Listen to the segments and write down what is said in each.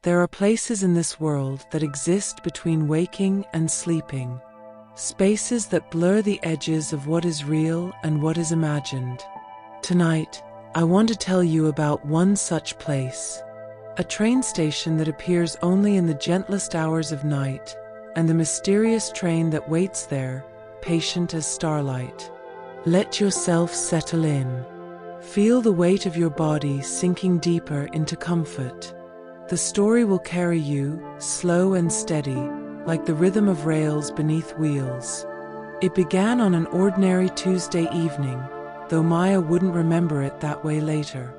There are places in this world that exist between waking and sleeping, spaces that blur the edges of what is real and what is imagined. Tonight, I want to tell you about one such place, a train station that appears only in the gentlest hours of night, and the mysterious train that waits there, patient as starlight. Let yourself settle in. Feel the weight of your body sinking deeper into comfort. The story will carry you, slow and steady, like the rhythm of rails beneath wheels. It began on an ordinary Tuesday evening, though Maya wouldn't remember it that way later.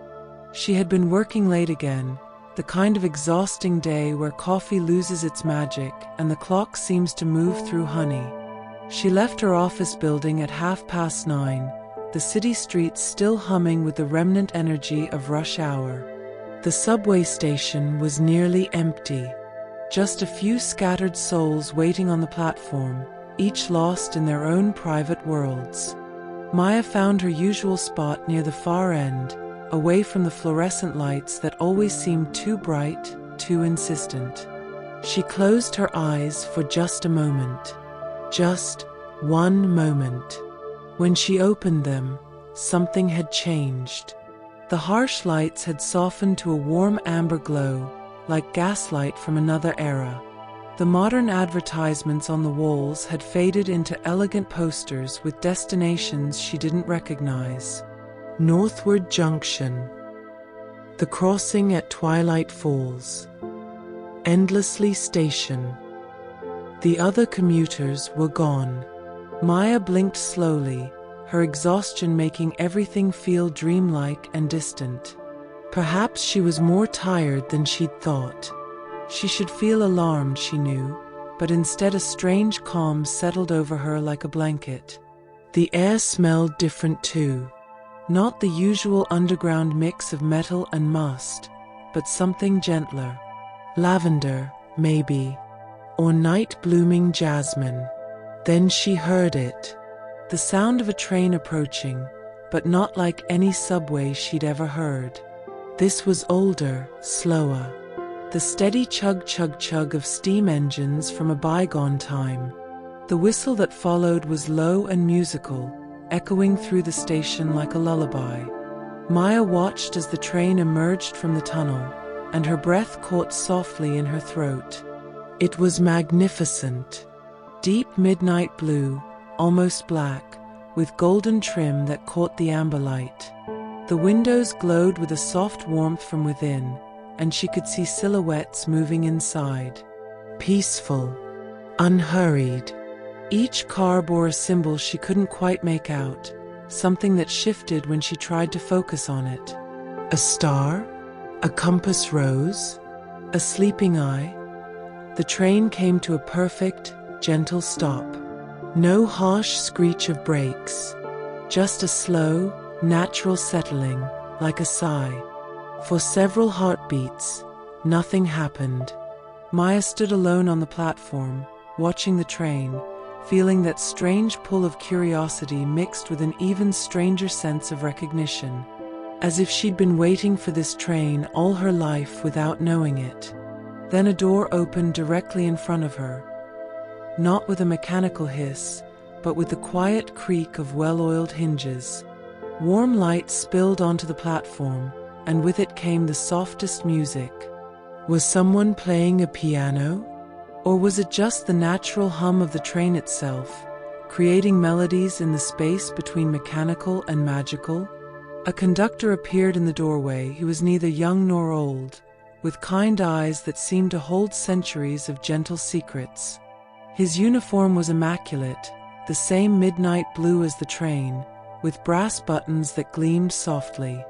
She had been working late again, the kind of exhausting day where coffee loses its magic and the clock seems to move through honey. She left her office building at 9:30, the city streets still humming with the remnant energy of rush hour. The subway station was nearly empty. Just a few scattered souls waiting on the platform, each lost in their own private worlds. Maya found her usual spot near the far end, away from the fluorescent lights that always seemed too bright, too insistent. She closed her eyes for just a moment. Just one moment. When she opened them, something had changed. The harsh lights had softened to a warm amber glow, like gaslight from another era. The modern advertisements on the walls had faded into elegant posters with destinations she didn't recognize. Northward Junction. The Crossing at Twilight Falls. Endlessly Station. The other commuters were gone. Maya blinked slowly, her exhaustion making everything feel dreamlike and distant. Perhaps she was more tired than she'd thought. She should feel alarmed, she knew, but instead a strange calm settled over her like a blanket. The air smelled different too. Not the usual underground mix of metal and must, but something gentler. Lavender, maybe, or night-blooming jasmine. Then she heard it. The sound of a train approaching, but not like any subway she'd ever heard. This was older, slower. The steady chug-chug-chug of steam engines from a bygone time. The whistle that followed was low and musical, echoing through the station like a lullaby. Maya watched as the train emerged from the tunnel, and her breath caught softly in her throat. It was magnificent. Deep midnight blue, almost black, with golden trim that caught the amber light. The windows glowed with a soft warmth from within, and she could see silhouettes moving inside. Peaceful, unhurried. Each car bore a symbol she couldn't quite make out, something that shifted when she tried to focus on it. A star? A compass rose? A sleeping eye? The train came to a perfect, gentle stop. No harsh screech of brakes, just a slow, natural settling, like a sigh. For several heartbeats, nothing happened. Maya stood alone on the platform, watching the train, feeling that strange pull of curiosity mixed with an even stranger sense of recognition, as if she'd been waiting for this train all her life without knowing it. Then a door opened directly in front of her, not with a mechanical hiss, but with the quiet creak of well-oiled hinges. Warm light spilled onto the platform, and with it came the softest music. Was someone playing a piano? Or was it just the natural hum of the train itself, creating melodies in the space between mechanical and magical? A conductor appeared in the doorway. He was neither young nor old, with kind eyes that seemed to hold centuries of gentle secrets. His uniform was immaculate, the same midnight blue as the train, with brass buttons that gleamed softly.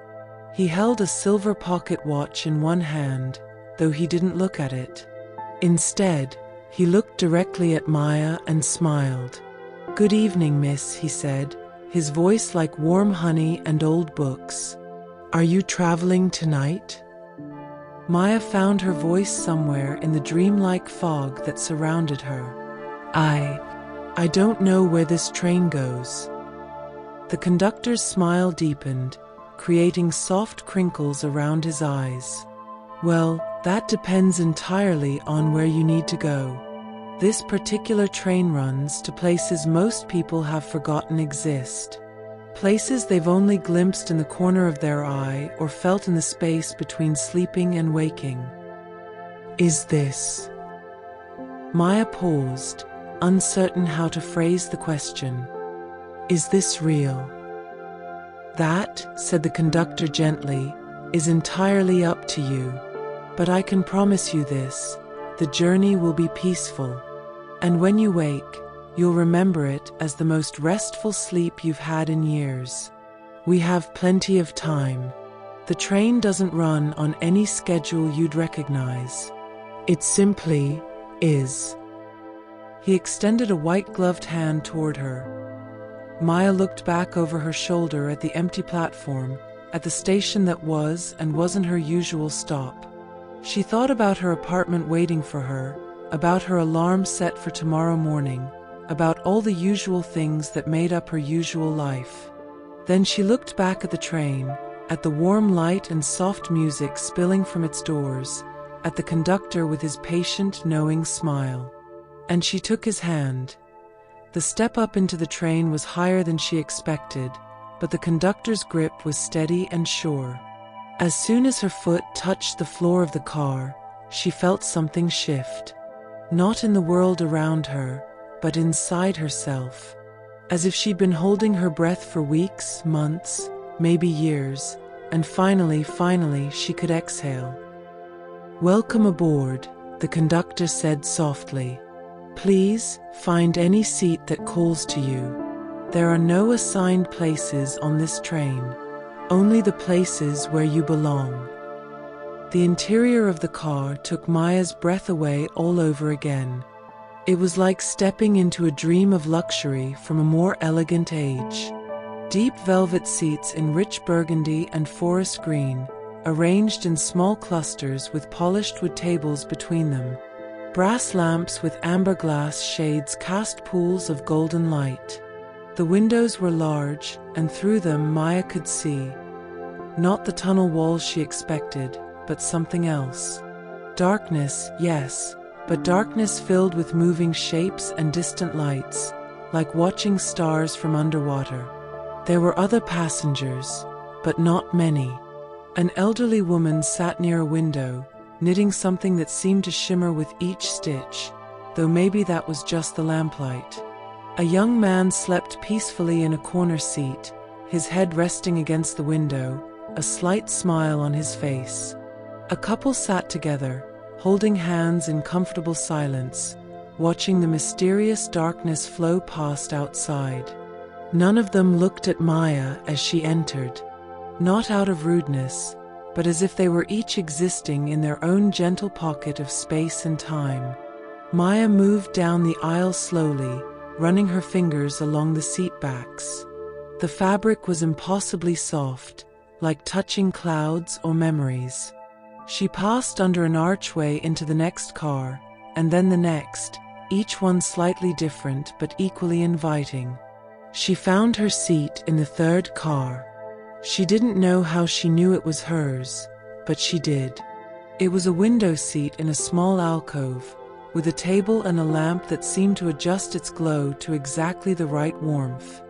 He held a silver pocket watch in one hand, though he didn't look at it. Instead, he looked directly at Maya and smiled. "Good evening, miss," he said, his voice like warm honey and old books. "Are you traveling tonight?" Maya found her voice somewhere in the dreamlike fog that surrounded her. I don't know where this train goes." The conductor's smile deepened, creating soft crinkles around his eyes. "Well, That depends entirely on where you need to go. This particular train runs to places most people have forgotten exist. Places they've only glimpsed in the corner of their eye or felt in the space between sleeping and waking. Is this? Maya paused, uncertain how to phrase the question. Is this real? That, said the conductor gently, is entirely up to you. But I can promise you this, the journey will be peaceful. And when you wake, you'll remember it as the most restful sleep you've had in years. We have plenty of time. The train doesn't run on any schedule you'd recognize. It simply is. He extended a white-gloved hand toward her. Maya looked back over her shoulder at the empty platform, at the station that was and wasn't her usual stop. She thought about her apartment waiting for her, about her alarm set for tomorrow morning, about all the usual things that made up her usual life. Then she looked back at the train, at the warm light and soft music spilling from its doors, at the conductor with his patient, knowing smile. And she took his hand. The step up into the train was higher than she expected, but the conductor's grip was steady and sure. As soon as her foot touched the floor of the car, she felt something shift. Not in the world around her, but inside herself. As if she'd been holding her breath for weeks, months, maybe years, and finally she could exhale. "Welcome aboard," the conductor said softly. "Please, find any seat that calls to you. There are no assigned places on this train, only the places where you belong." The interior of the car took Maya's breath away all over again. It was like stepping into a dream of luxury from a more elegant age. Deep velvet seats in rich burgundy and forest green, arranged in small clusters with polished wood tables between them. Brass lamps with amber glass shades cast pools of golden light. The windows were large, and through them Maya could see, not the tunnel walls she expected, but something else. Darkness, yes, but darkness filled with moving shapes and distant lights, like watching stars from underwater. There were other passengers, but not many. An elderly woman sat near a window, knitting something that seemed to shimmer with each stitch, though maybe that was just the lamplight. A young man slept peacefully in a corner seat, his head resting against the window, a slight smile on his face. A couple sat together, holding hands in comfortable silence, watching the mysterious darkness flow past outside. None of them looked at Maya as she entered, not out of rudeness, but as if they were each existing in their own gentle pocket of space and time. Maya moved down the aisle slowly, running her fingers along the seat backs. The fabric was impossibly soft, like touching clouds or memories. She passed under an archway into the next car, and then the next, each one slightly different but equally inviting. She found her seat in the third car. She didn't know how she knew it was hers, but she did. It was a window seat in a small alcove, with a table and a lamp that seemed to adjust its glow to exactly the right warmth.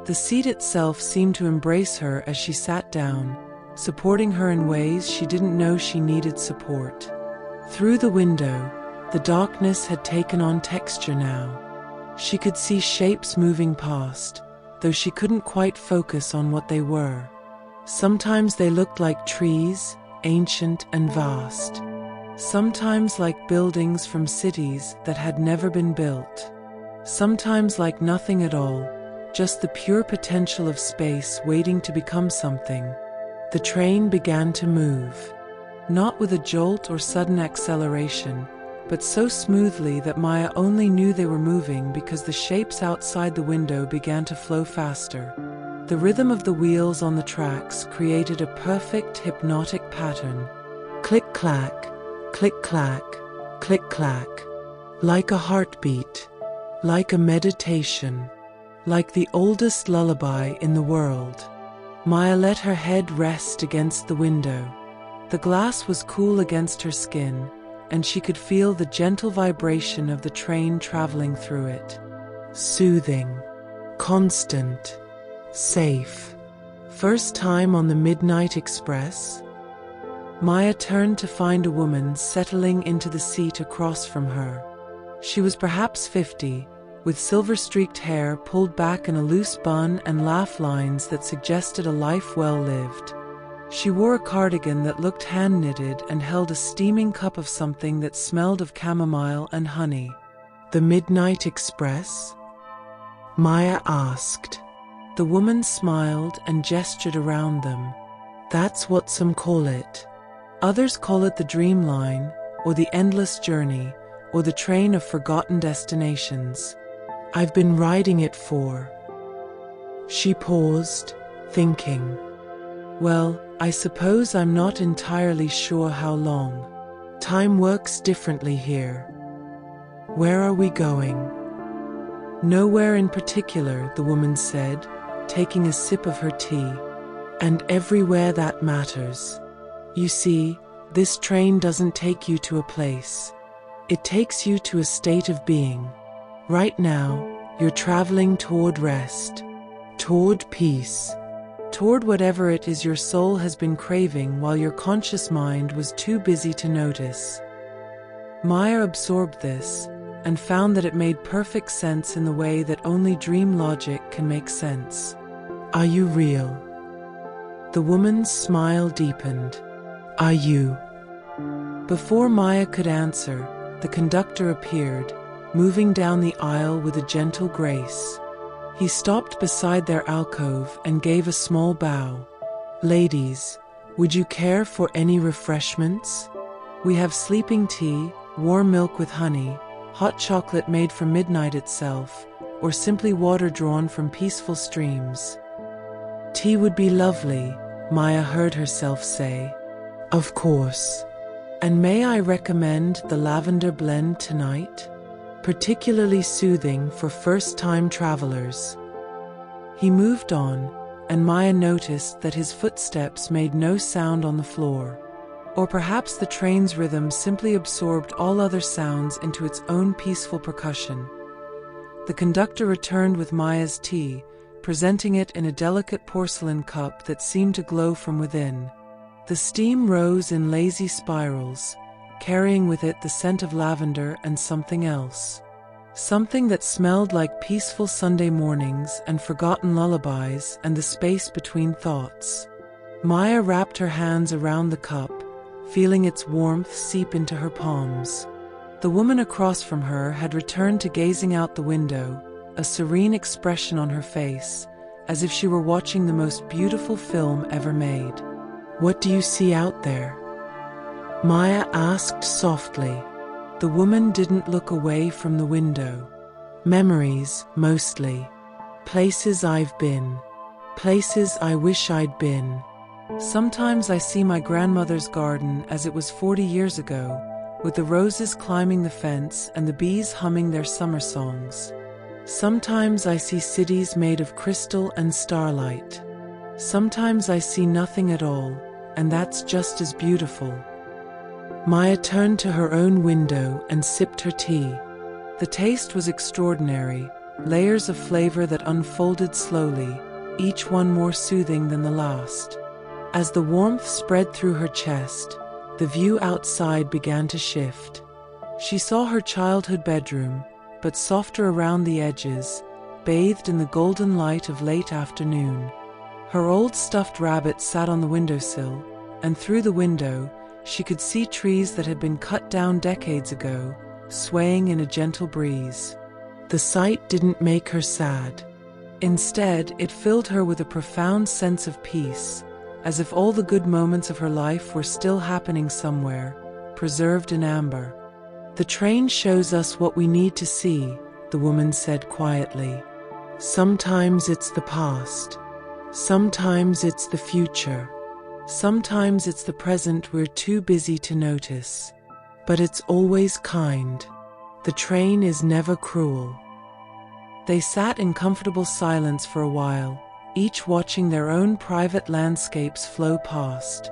The seat itself seemed to embrace her as she sat down, supporting her in ways she didn't know she needed support. Through the window, the darkness had taken on texture now. She could see shapes moving past, though she couldn't quite focus on what they were. Sometimes they looked like trees, ancient and vast. Sometimes like buildings from cities that had never been built. Sometimes like nothing at all, just the pure potential of space waiting to become something. The train began to move, not with a jolt or sudden acceleration, but so smoothly that Maya only knew they were moving because the shapes outside the window began to flow faster. The rhythm of the wheels on the tracks created a perfect hypnotic pattern. Click-clack, click-clack, click-clack. Like a heartbeat, like a meditation, like the oldest lullaby in the world. Maya let her head rest against the window. The glass was cool against her skin, and she could feel the gentle vibration of the train traveling through it. Soothing, constant, safe. First time on the Midnight Express? Maya turned to find a woman settling into the seat across from her. She was perhaps 50, with silver-streaked hair pulled back in a loose bun and laugh lines that suggested a life well lived. She wore a cardigan that looked hand-knitted and held a steaming cup of something that smelled of chamomile and honey. "The Midnight Express?" Maya asked. The woman smiled and gestured around them. "That's what some call it. Others call it the Dreamline, or the Endless Journey, or the Train of Forgotten Destinations. I've been riding it for..." She paused, thinking. "Well, I suppose I'm not entirely sure how long. Time works differently here." "Where are we going?" "Nowhere in particular," the woman said, taking a sip of her tea. "And everywhere that matters. You see, this train doesn't take you to a place. It takes you to a state of being. Right now, you're traveling toward rest, toward peace, toward whatever it is your soul has been craving while your conscious mind was too busy to notice." Maya absorbed this and found that it made perfect sense in the way that only dream logic can make sense. "Are you real?" The woman's smile deepened. "Are you?" Before Maya could answer, the conductor appeared, moving down the aisle with a gentle grace. He stopped beside their alcove and gave a small bow. "Ladies, would you care for any refreshments? We have sleeping tea, warm milk with honey, hot chocolate made from midnight itself, or simply water drawn from peaceful streams." "Tea would be lovely," Maya heard herself say. "Of course. And may I recommend the lavender blend tonight? Particularly soothing for first-time travelers." He moved on, and Maya noticed that his footsteps made no sound on the floor. Or perhaps the train's rhythm simply absorbed all other sounds into its own peaceful percussion. The conductor returned with Maya's tea, presenting it in a delicate porcelain cup that seemed to glow from within. The steam rose in lazy spirals, carrying with it the scent of lavender and something else. Something that smelled like peaceful Sunday mornings and forgotten lullabies and the space between thoughts. Maya wrapped her hands around the cup, feeling its warmth seep into her palms. The woman across from her had returned to gazing out the window, a serene expression on her face, as if she were watching the most beautiful film ever made. "What do you see out there?" Maya asked softly. The woman didn't look away from the window. "Memories, mostly. Places I've been. Places I wish I'd been. Sometimes I see my grandmother's garden as it was 40 years ago, with the roses climbing the fence and the bees humming their summer songs. Sometimes I see cities made of crystal and starlight. Sometimes I see nothing at all, and that's just as beautiful." Maya turned to her own window and sipped her tea. The taste was extraordinary, layers of flavor that unfolded slowly, each one more soothing than the last. As the warmth spread through her chest, the view outside began to shift. She saw her childhood bedroom, but softer around the edges, bathed in the golden light of late afternoon. Her old stuffed rabbit sat on the windowsill, and through the window, she could see trees that had been cut down decades ago, swaying in a gentle breeze. The sight didn't make her sad. Instead, it filled her with a profound sense of peace, as if all the good moments of her life were still happening somewhere, preserved in amber. "The train shows us what we need to see," the woman said quietly. "Sometimes it's the past. Sometimes it's the future. Sometimes it's the present we're too busy to notice. But it's always kind. The train is never cruel." They sat in comfortable silence for a while, each watching their own private landscapes flow past.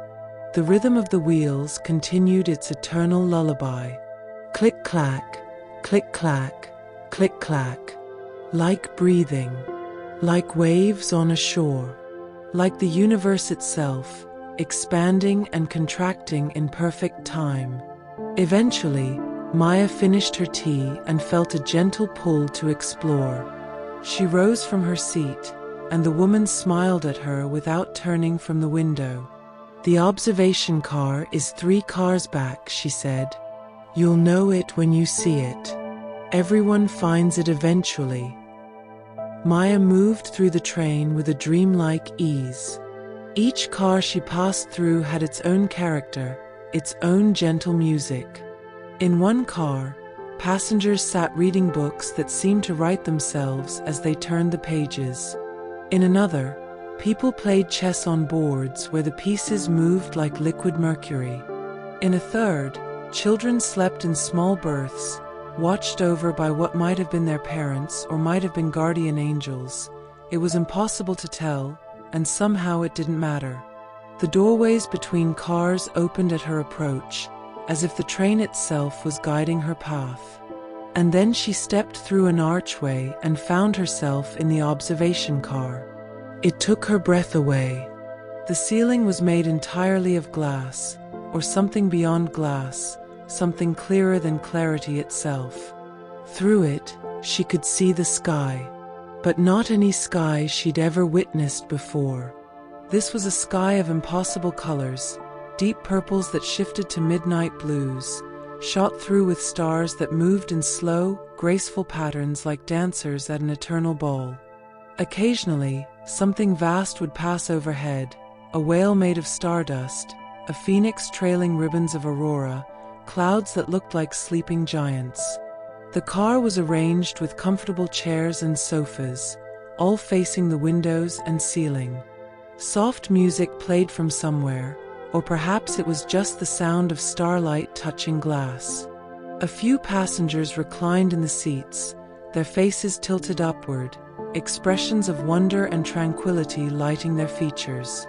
The rhythm of the wheels continued its eternal lullaby. Click-clack, click-clack, click-clack. Like breathing, like waves on a shore, like the universe itself, expanding and contracting in perfect time. Eventually, Maya finished her tea and felt a gentle pull to explore. She rose from her seat, and the woman smiled at her without turning from the window. "The observation car is 3 cars back," she said. "You'll know it when you see it. Everyone finds it eventually." Maya moved through the train with a dreamlike ease. Each car she passed through had its own character, its own gentle music. In one car, passengers sat reading books that seemed to write themselves as they turned the pages. In another, people played chess on boards where the pieces moved like liquid mercury. In a third, children slept in small berths, watched over by what might have been their parents or might have been guardian angels. It was impossible to tell, and somehow it didn't matter. The doorways between cars opened at her approach, as if the train itself was guiding her path. And then she stepped through an archway and found herself in the observation car. It took her breath away. The ceiling was made entirely of glass, or something beyond glass, something clearer than clarity itself. Through it, she could see the sky, but not any sky she'd ever witnessed before. This was a sky of impossible colors, deep purples that shifted to midnight blues, shot through with stars that moved in slow, graceful patterns like dancers at an eternal ball. Occasionally, something vast would pass overhead, a whale made of stardust, a phoenix trailing ribbons of aurora, clouds that looked like sleeping giants. The car was arranged with comfortable chairs and sofas, all facing the windows and ceiling. Soft music played from somewhere, or perhaps it was just the sound of starlight touching glass. A few passengers reclined in the seats, their faces tilted upward, expressions of wonder and tranquility lighting their features.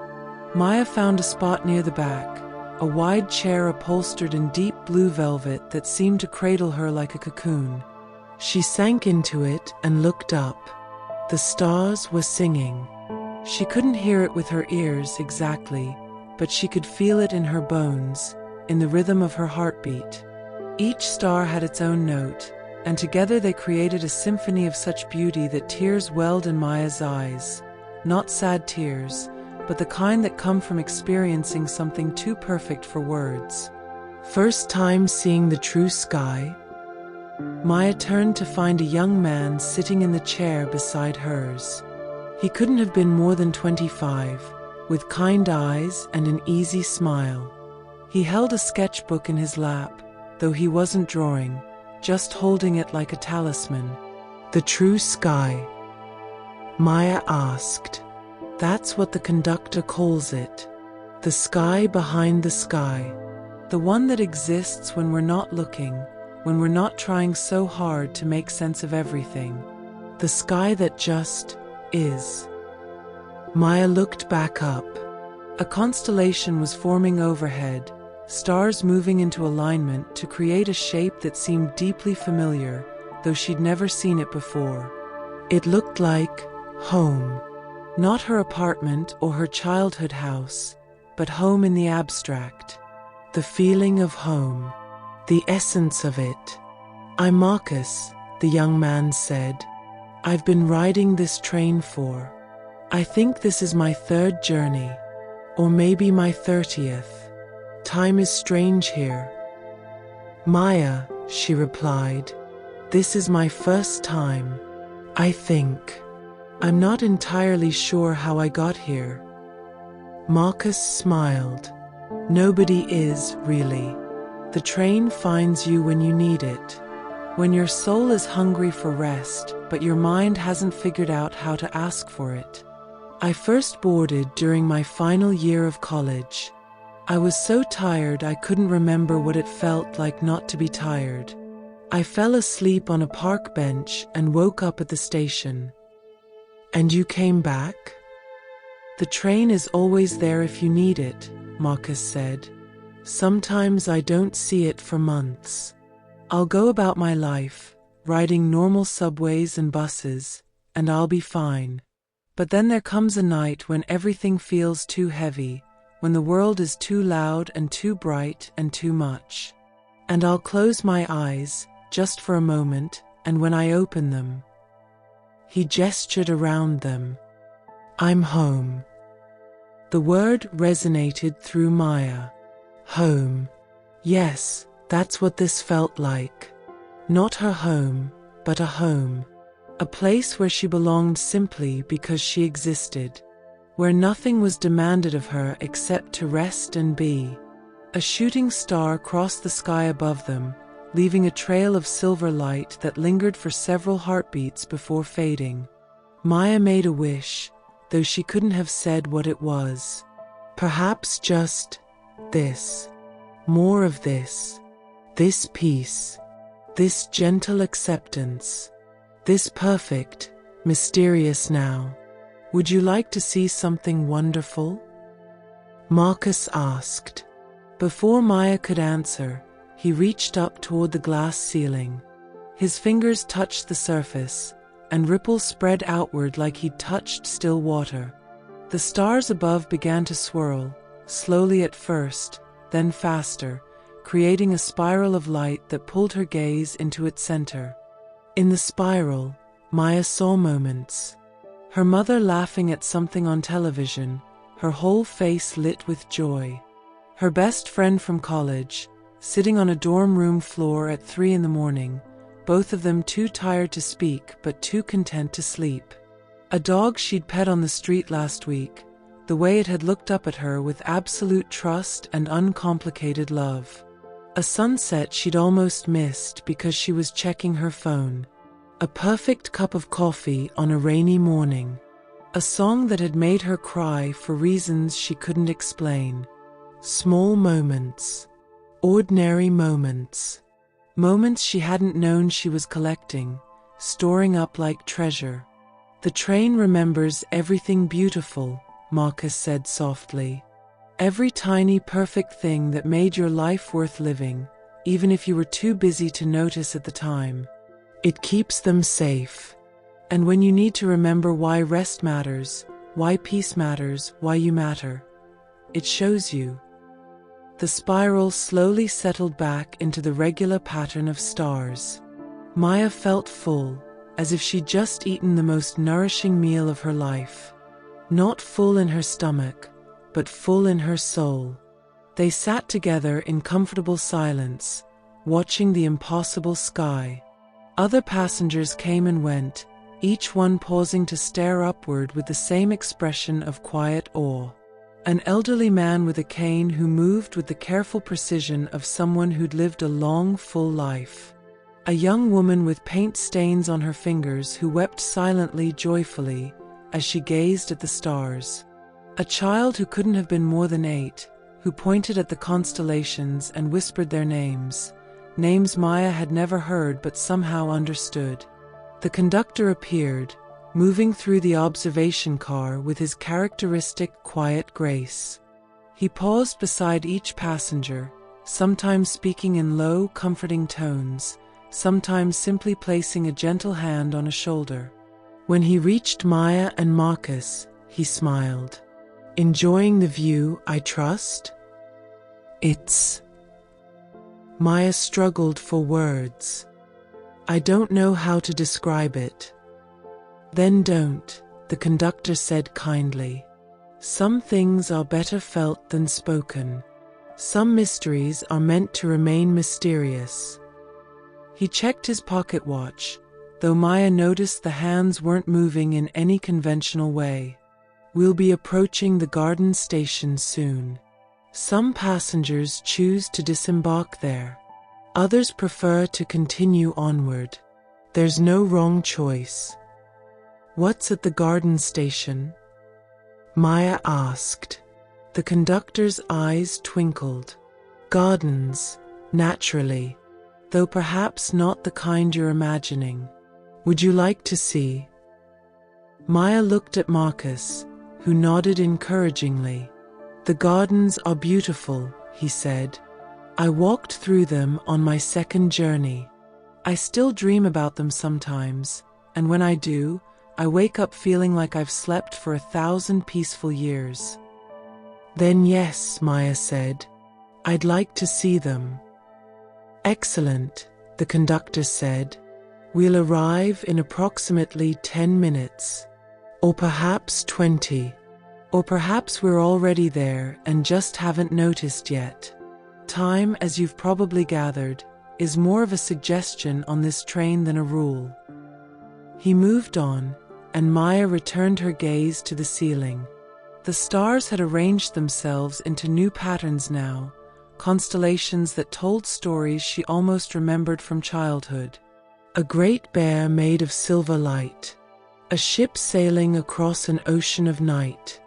Maya found a spot near the back, a wide chair upholstered in deep blue velvet that seemed to cradle her like a cocoon. She sank into it and looked up. The stars were singing. She couldn't hear it with her ears exactly, but she could feel it in her bones, in the rhythm of her heartbeat. Each star had its own note, and together they created a symphony of such beauty that tears welled in Maya's eyes. Not sad tears, but the kind that come from experiencing something too perfect for words. First time seeing the true sky? Maya turned to find a young man sitting in the chair beside hers. He couldn't have been more than 25, with kind eyes and an easy smile. He held a sketchbook in his lap, though he wasn't drawing, just holding it like a talisman. "The true sky?" Maya asked. "That's what the conductor calls it. The sky behind the sky. The one that exists when we're not looking, when we're not trying so hard to make sense of everything. The sky that just is." Maya looked back up. A constellation was forming overhead, stars moving into alignment to create a shape that seemed deeply familiar, though she'd never seen it before. It looked like home. Not her apartment or her childhood house, but home in the abstract. The feeling of home. The essence of it. "I'm Marcus," the young man said. "I've been riding this train for, I think this is my 3rd journey, or maybe my 30th. Time is strange here." "Maya," she replied, "this is my first time, I think. I'm not entirely sure how I got here." Marcus smiled. "Nobody is, really. The train finds you when you need it. When your soul is hungry for rest, but your mind hasn't figured out how to ask for it. I first boarded during my final year of college. I was so tired I couldn't remember what it felt like not to be tired. I fell asleep on a park bench and woke up at the station." "And you came back?" "The train is always there if you need it," Marcus said. Sometimes I don't see it for months. I'll go about my life, riding normal subways and buses, and I'll be fine. But then there comes a night when everything feels too heavy, when the world is too loud and too bright and too much. And I'll close my eyes, just for a moment, and when I open them, he gestured around them. I'm home. The word resonated through Maya. Home. Yes, that's what this felt like. Not her home, but a home. A place where she belonged simply because she existed. Where nothing was demanded of her except to rest and be. A shooting star crossed the sky above them, leaving a trail of silver light that lingered for several heartbeats before fading. Maya made a wish, though she couldn't have said what it was. Perhaps just this. More of this. This peace. This gentle acceptance. This perfect, mysterious now. Would you like to see something wonderful? Marcus asked. Before Maya could answer, he reached up toward the glass ceiling. His fingers touched the surface, and ripples spread outward like he'd touched still water. The stars above began to swirl, slowly at first, then faster, creating a spiral of light that pulled her gaze into its center. In the spiral, Maya saw moments. Her mother laughing at something on television, her whole face lit with joy. Her best friend from college, sitting on a dorm room floor at 3 a.m, both of them too tired to speak but too content to sleep. A dog she'd pet on the street last week, the way it had looked up at her with absolute trust and uncomplicated love. A sunset she'd almost missed because she was checking her phone. A perfect cup of coffee on a rainy morning. A song that had made her cry for reasons she couldn't explain. Small moments. Ordinary moments. Moments she hadn't known she was collecting, storing up like treasure. The train remembers everything beautiful, Marcus said softly. Every tiny perfect thing that made your life worth living, even if you were too busy to notice at the time. It keeps them safe. And when you need to remember why rest matters, why peace matters, why you matter, it shows you. The spiral slowly settled back into the regular pattern of stars. Maya felt full, as if she'd just eaten the most nourishing meal of her life. Not full in her stomach, but full in her soul. They sat together in comfortable silence, watching the impossible sky. Other passengers came and went, each one pausing to stare upward with the same expression of quiet awe. An elderly man with a cane who moved with the careful precision of someone who'd lived a long, full life. A young woman with paint stains on her fingers who wept silently, joyfully, as she gazed at the stars. A child who couldn't have been more than 8, who pointed at the constellations and whispered their names, names Maya had never heard but somehow understood. The conductor appeared, moving through the observation car with his characteristic quiet grace. He paused beside each passenger, sometimes speaking in low, comforting tones, sometimes simply placing a gentle hand on a shoulder. When he reached Maya and Marcus, he smiled. Enjoying the view, I trust? It's... Maya struggled for words. I don't know how to describe it. Then don't, the conductor said kindly. Some things are better felt than spoken. Some mysteries are meant to remain mysterious. He checked his pocket watch, though Maya noticed the hands weren't moving in any conventional way. We'll be approaching the garden station soon. Some passengers choose to disembark there. Others prefer to continue onward. There's no wrong choice. What's at the garden station? Maya asked. The conductor's eyes twinkled. Gardens, naturally, though perhaps not the kind you're imagining. Would you like to see? Maya looked at Marcus, who nodded encouragingly. "The gardens are beautiful," he said. "I walked through them on my second journey. I still dream about them sometimes, and when I do, I wake up feeling like I've slept for 1,000 peaceful years." "Then yes," Maya said, "I'd like to see them." "Excellent," the conductor said. "We'll arrive in approximately 10 minutes. Or perhaps 20. Or perhaps we're already there and just haven't noticed yet. Time, as you've probably gathered, is more of a suggestion on this train than a rule." He moved on, and Maya returned her gaze to the ceiling. The stars had arranged themselves into new patterns now, constellations that told stories she almost remembered from childhood. A great bear made of silver light. A ship sailing across an ocean of night.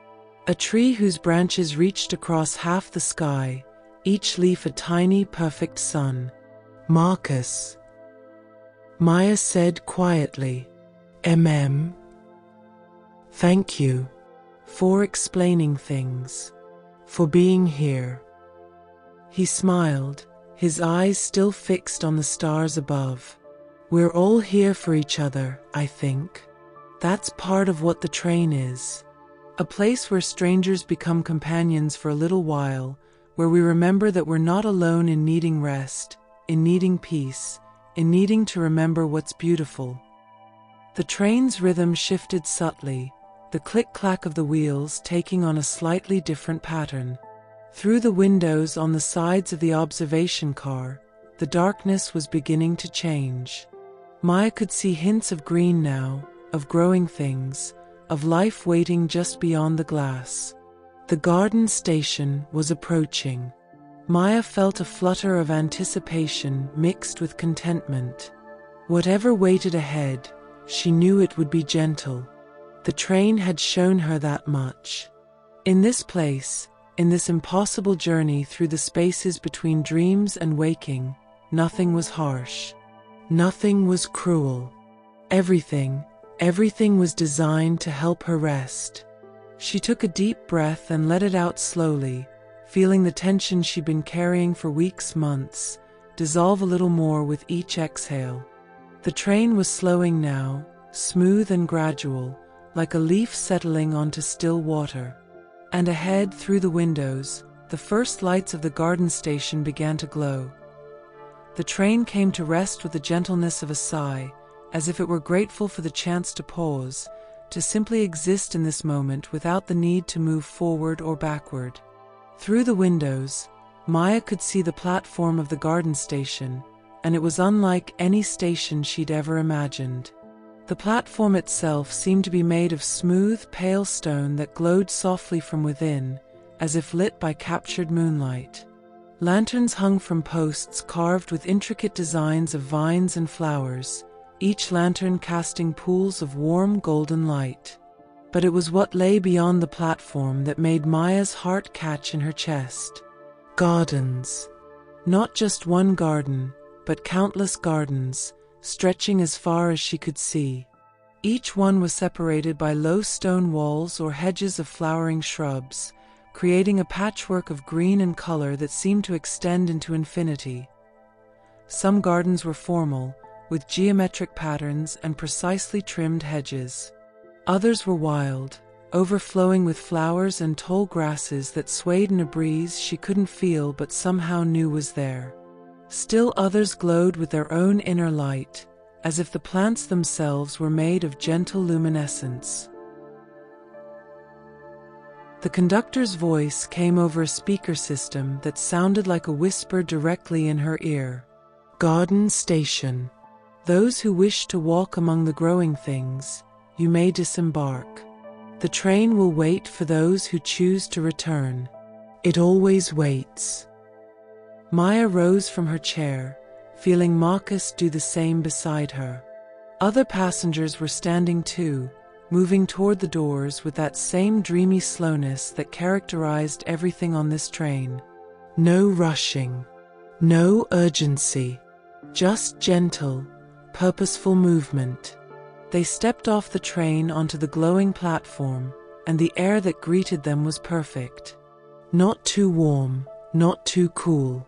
A tree whose branches reached across half the sky, each leaf a tiny, perfect sun. "Marcus," Maya said quietly. Thank you for explaining things, for being here." He smiled, his eyes still fixed on the stars above. "We're all here for each other, I think. That's part of what the train is. A place where strangers become companions for a little while, where we remember that we're not alone in needing rest, in needing peace, in needing to remember what's beautiful." The train's rhythm shifted subtly, the click-clack of the wheels taking on a slightly different pattern. Through the windows on the sides of the observation car, the darkness was beginning to change. Maya could see hints of green now, of growing things, of life waiting just beyond the glass. The garden station was approaching. Maya felt a flutter of anticipation mixed with contentment. Whatever waited ahead, she knew it would be gentle. The train had shown her that much. In this place, in this impossible journey through the spaces between dreams and waking, nothing was harsh. Nothing was cruel. Everything was designed to help her rest. She took a deep breath and let it out slowly, feeling the tension she'd been carrying for weeks, months, dissolve a little more with each exhale. The train was slowing now, smooth and gradual, like a leaf settling onto still water. And ahead, through the windows, the first lights of the garden station began to glow. The train came to rest with the gentleness of a sigh, as if it were grateful for the chance to pause, to simply exist in this moment without the need to move forward or backward. Through the windows, Maya could see the platform of the garden station, and it was unlike any station she'd ever imagined. The platform itself seemed to be made of smooth, pale stone that glowed softly from within, as if lit by captured moonlight. Lanterns hung from posts carved with intricate designs of vines and flowers, each lantern casting pools of warm golden light. But it was what lay beyond the platform that made Maya's heart catch in her chest. Gardens. Not just one garden, but countless gardens, stretching as far as she could see. Each one was separated by low stone walls or hedges of flowering shrubs, creating a patchwork of green and color that seemed to extend into infinity. Some gardens were formal, with geometric patterns and precisely trimmed hedges. Others were wild, overflowing with flowers and tall grasses that swayed in a breeze she couldn't feel but somehow knew was there. Still others glowed with their own inner light, as if the plants themselves were made of gentle luminescence. The conductor's voice came over a speaker system that sounded like a whisper directly in her ear. Garden Station. Those who wish to walk among the growing things, you may disembark. The train will wait for those who choose to return. It always waits. Maya rose from her chair, feeling Marcus do the same beside her. Other passengers were standing too, moving toward the doors with that same dreamy slowness that characterized everything on this train. No rushing, no urgency, just gentle, purposeful movement. They stepped off the train onto the glowing platform, and the air that greeted them was perfect. Not too warm, not too cool.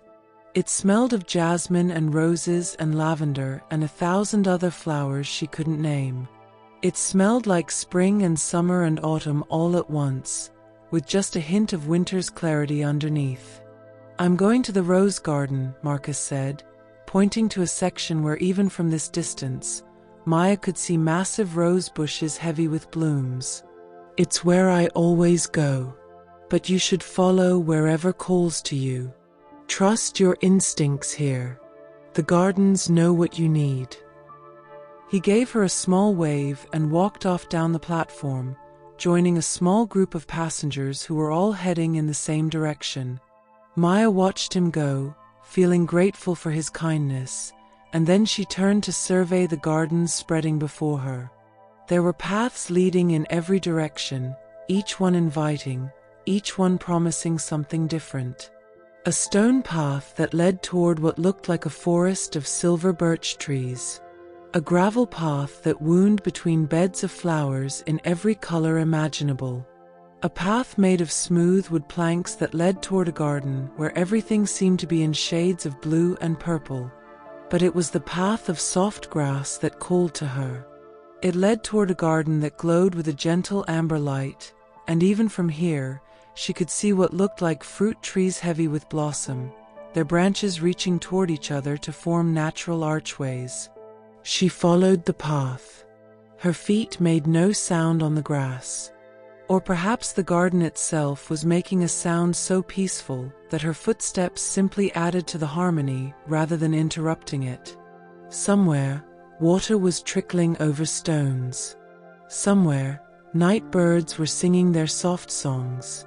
It smelled of jasmine and roses and lavender and 1,000 other flowers she couldn't name. It smelled like spring and summer and autumn all at once, with just a hint of winter's clarity underneath. "I'm going to the rose garden," Marcus said, pointing to a section where even from this distance, Maya could see massive rose bushes heavy with blooms. "It's where I always go. But you should follow wherever calls to you. Trust your instincts here. The gardens know what you need." He gave her a small wave and walked off down the platform, joining a small group of passengers who were all heading in the same direction. Maya watched him go, feeling grateful for his kindness, and then she turned to survey the gardens spreading before her. There were paths leading in every direction, each one inviting, each one promising something different. A stone path that led toward what looked like a forest of silver birch trees. A gravel path that wound between beds of flowers in every color imaginable. A path made of smooth wood planks that led toward a garden where everything seemed to be in shades of blue and purple. But it was the path of soft grass that called to her. It led toward a garden that glowed with a gentle amber light, and even from here, she could see what looked like fruit trees heavy with blossom, their branches reaching toward each other to form natural archways. She followed the path. Her feet made no sound on the grass. Or perhaps the garden itself was making a sound so peaceful that her footsteps simply added to the harmony rather than interrupting it. Somewhere, water was trickling over stones. Somewhere, night birds were singing their soft songs.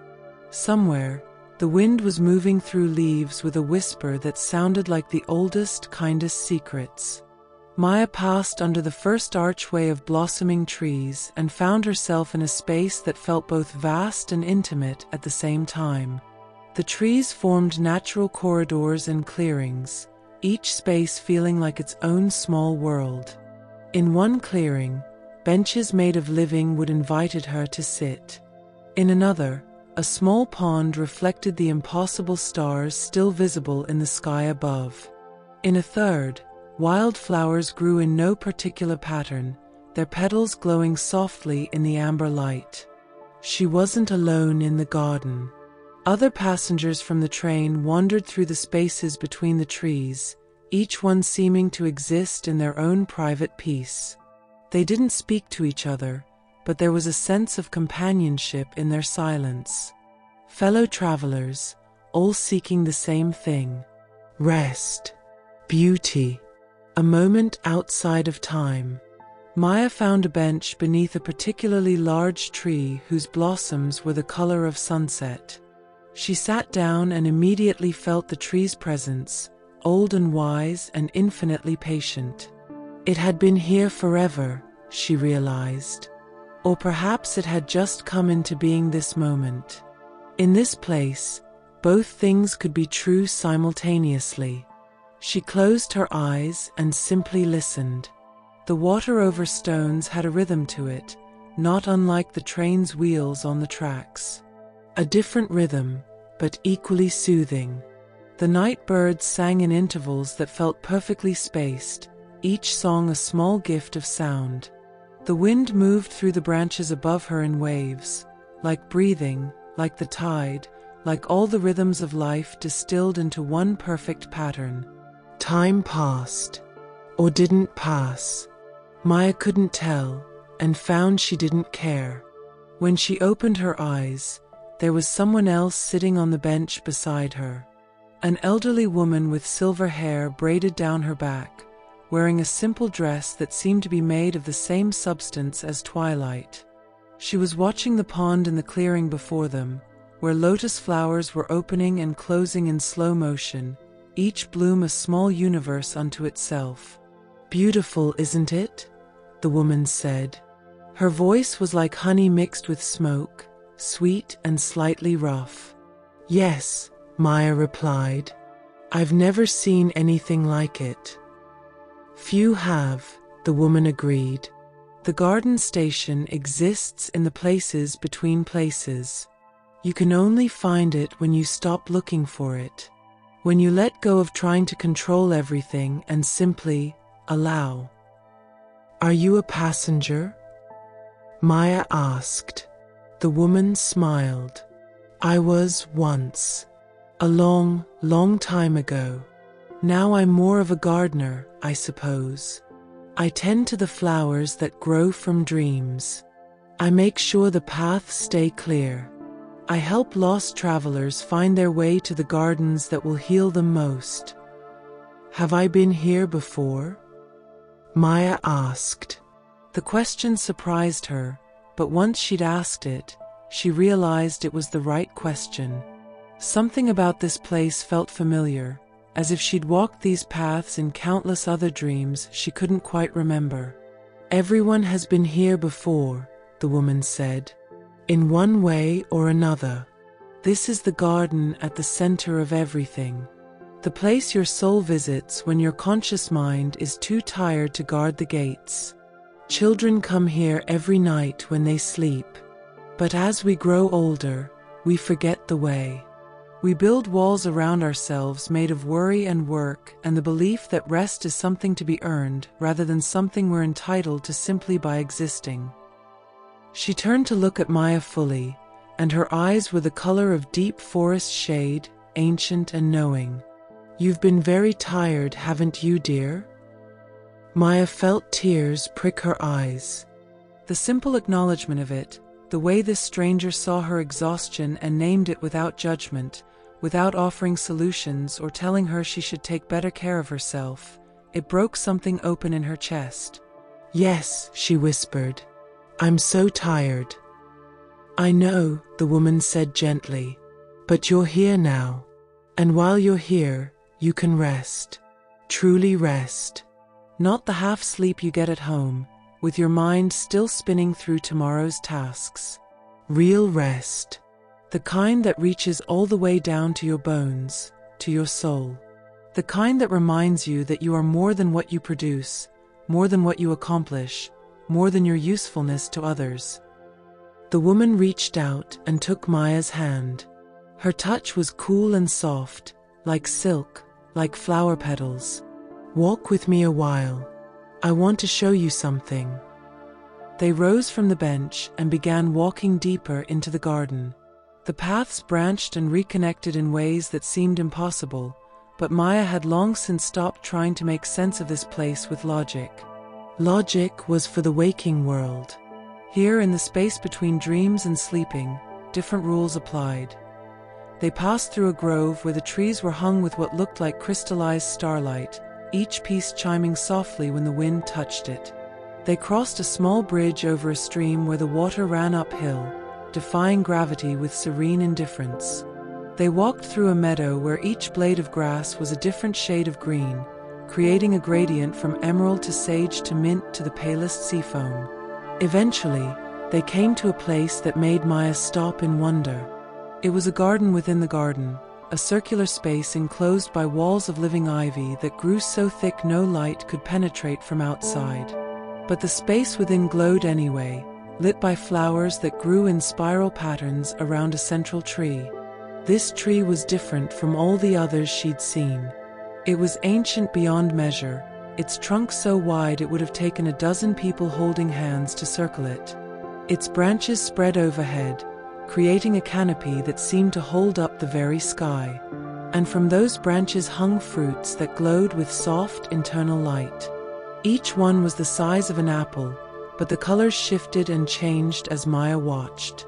Somewhere, the wind was moving through leaves with a whisper that sounded like the oldest, kindest secrets. Maya passed under the first archway of blossoming trees and found herself in a space that felt both vast and intimate at the same time. The trees formed natural corridors and clearings, each space feeling like its own small world. In one clearing, benches made of living wood invited her to sit. In another, a small pond reflected the impossible stars still visible in the sky above. In a third, wildflowers grew in no particular pattern, their petals glowing softly in the amber light. She wasn't alone in the garden. Other passengers from the train wandered through the spaces between the trees, each one seeming to exist in their own private peace. They didn't speak to each other, but there was a sense of companionship in their silence. Fellow travelers, all seeking the same thing: rest, beauty, a moment outside of time. Maya found a bench beneath a particularly large tree whose blossoms were the color of sunset. She sat down and immediately felt the tree's presence, old and wise and infinitely patient. It had been here forever, she realized. Or perhaps it had just come into being this moment. In this place, both things could be true simultaneously. She closed her eyes and simply listened. The water over stones had a rhythm to it, not unlike the train's wheels on the tracks. A different rhythm, but equally soothing. The night birds sang in intervals that felt perfectly spaced, each song a small gift of sound. The wind moved through the branches above her in waves, like breathing, like the tide, like all the rhythms of life distilled into one perfect pattern. Time passed, or didn't pass. Maya couldn't tell, and found she didn't care. When she opened her eyes, there was someone else sitting on the bench beside her. An elderly woman with silver hair braided down her back, wearing a simple dress that seemed to be made of the same substance as twilight. She was watching the pond in the clearing before them, where lotus flowers were opening and closing in slow motion, each bloom a small universe unto itself. "Beautiful, isn't it?" the woman said. Her voice was like honey mixed with smoke, sweet and slightly rough. "Yes," Maya replied. "I've never seen anything like it." "Few have," the woman agreed. "The garden station exists in the places between places. You can only find it when you stop looking for it. When you let go of trying to control everything and simply allow. Are you a passenger? Maya asked. The woman smiled. I was once. A long, long time ago. Now I'm more of a gardener, I suppose. I tend to the flowers that grow from dreams. I make sure the paths stay clear. I help lost travelers find their way to the gardens that will heal them most. Have I been here before? Maya asked. The question surprised her, but once she'd asked it, she realized it was the right question. Something about this place felt familiar, as if she'd walked these paths in countless other dreams she couldn't quite remember. Everyone has been here before, the woman said. In one way or another. This is the garden at the center of everything. The place your soul visits when your conscious mind is too tired to guard the gates. Children come here every night when they sleep. But as we grow older, we forget the way. We build walls around ourselves made of worry and work and the belief that rest is something to be earned rather than something we're entitled to simply by existing. She turned to look at Maya fully, and her eyes were the color of deep forest shade, ancient and knowing. You've been very tired, haven't you, dear? Maya felt tears prick her eyes. The simple acknowledgement of it, the way this stranger saw her exhaustion and named it without judgment, without offering solutions or telling her she should take better care of herself, it broke something open in her chest. Yes, she whispered. I'm so tired. I know, the woman said gently, but you're here now. And while you're here, you can rest. Truly rest. Not the half sleep you get at home, with your mind still spinning through tomorrow's tasks. Real rest. The kind that reaches all the way down to your bones, to your soul. The kind that reminds you that you are more than what you produce, more than what you accomplish, more than your usefulness to others. The woman reached out and took Maya's hand. Her touch was cool and soft, like silk, like flower petals. Walk with me a while. I want to show you something. They rose from the bench and began walking deeper into the garden. The paths branched and reconnected in ways that seemed impossible, but Maya had long since stopped trying to make sense of this place with logic. Logic was for the waking world. Here, in the space between dreams and sleeping, different rules applied. They passed through a grove where the trees were hung with what looked like crystallized starlight, each piece chiming softly when the wind touched it. They crossed a small bridge over a stream where the water ran uphill, defying gravity with serene indifference. They walked through a meadow where each blade of grass was a different shade of green, creating a gradient from emerald to sage to mint to the palest seafoam. Eventually, they came to a place that made Maya stop in wonder. It was a garden within the garden, a circular space enclosed by walls of living ivy that grew so thick no light could penetrate from outside. But the space within glowed anyway, lit by flowers that grew in spiral patterns around a central tree. This tree was different from all the others she'd seen. It was ancient beyond measure, its trunk so wide it would have taken a dozen people holding hands to circle it. Its branches spread overhead, creating a canopy that seemed to hold up the very sky. And from those branches hung fruits that glowed with soft, internal light. Each one was the size of an apple, but the colors shifted and changed as Maya watched.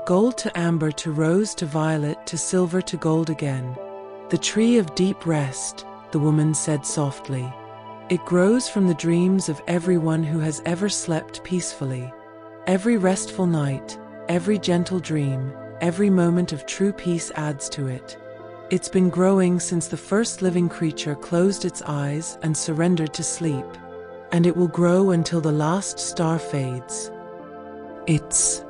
Gold to amber to rose to violet to silver to gold again. The tree of deep rest, the woman said softly. It grows from the dreams of everyone who has ever slept peacefully. Every restful night, every gentle dream, every moment of true peace adds to it. It's been growing since the first living creature closed its eyes and surrendered to sleep. And it will grow until the last star fades. It's...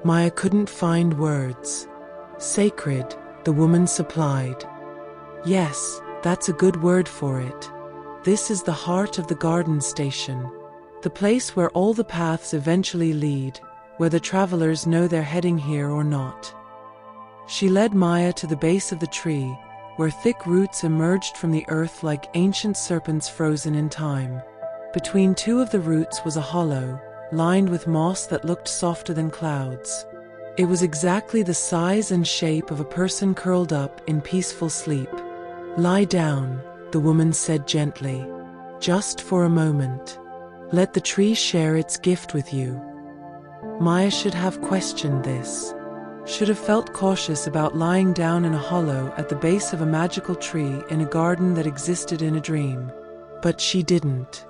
Maya couldn't find words. Sacred, the woman supplied. Yes, that's a good word for it. This is the heart of the garden station. The place where all the paths eventually lead, whether travelers know they're heading here or not. She led Maya to the base of the tree, where thick roots emerged from the earth like ancient serpents frozen in time. Between two of the roots was a hollow, lined with moss that looked softer than clouds. It was exactly the size and shape of a person curled up in peaceful sleep. "Lie down," the woman said gently. "Just for a moment. Let the tree share its gift with you." Maya should have questioned this. Should have felt cautious about lying down in a hollow at the base of a magical tree in a garden that existed in a dream. But she didn't.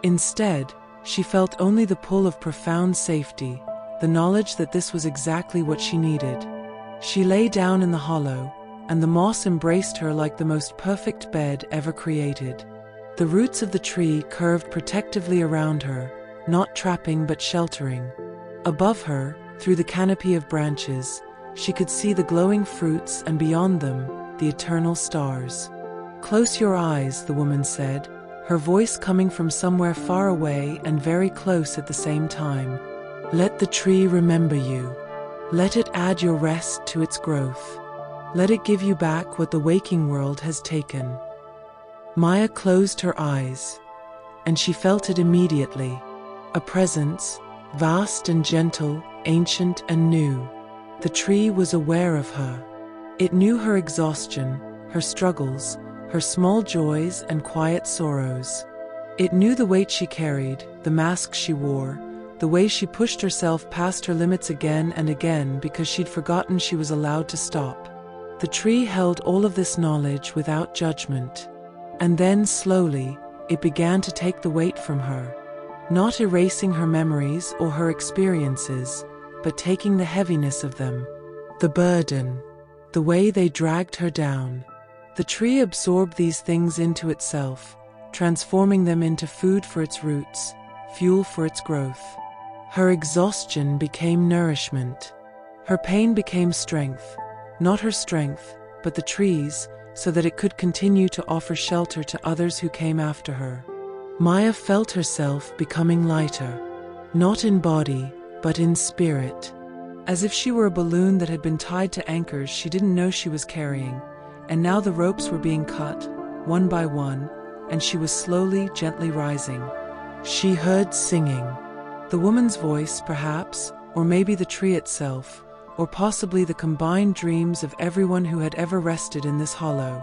Instead, she felt only the pull of profound safety, the knowledge that this was exactly what she needed. She lay down in the hollow, and the moss embraced her like the most perfect bed ever created. The roots of the tree curved protectively around her, not trapping but sheltering. Above her, through the canopy of branches, she could see the glowing fruits and beyond them, the eternal stars. "Close your eyes," the woman said, her voice coming from somewhere far away and very close at the same time. "Let the tree remember you. Let it add your rest to its growth. Let it give you back what the waking world has taken." Maya closed her eyes, and she felt it immediately. A presence, vast and gentle, ancient and new. The tree was aware of her. It knew her exhaustion, her struggles, her small joys and quiet sorrows. It knew the weight she carried, the mask she wore, the way she pushed herself past her limits again and again because she'd forgotten she was allowed to stop. The tree held all of this knowledge without judgment. And then, slowly, it began to take the weight from her. Not erasing her memories or her experiences, but taking the heaviness of them. The burden. The way they dragged her down. The tree absorbed these things into itself, transforming them into food for its roots, fuel for its growth. Her exhaustion became nourishment. Her pain became strength. Not her strength, but the tree's, so that it could continue to offer shelter to others who came after her. Maya felt herself becoming lighter, not in body, but in spirit. As if she were a balloon that had been tied to anchors she didn't know she was carrying, and now the ropes were being cut, one by one, and she was slowly, gently rising. She heard singing. The woman's voice, perhaps, or maybe the tree itself, or possibly the combined dreams of everyone who had ever rested in this hollow.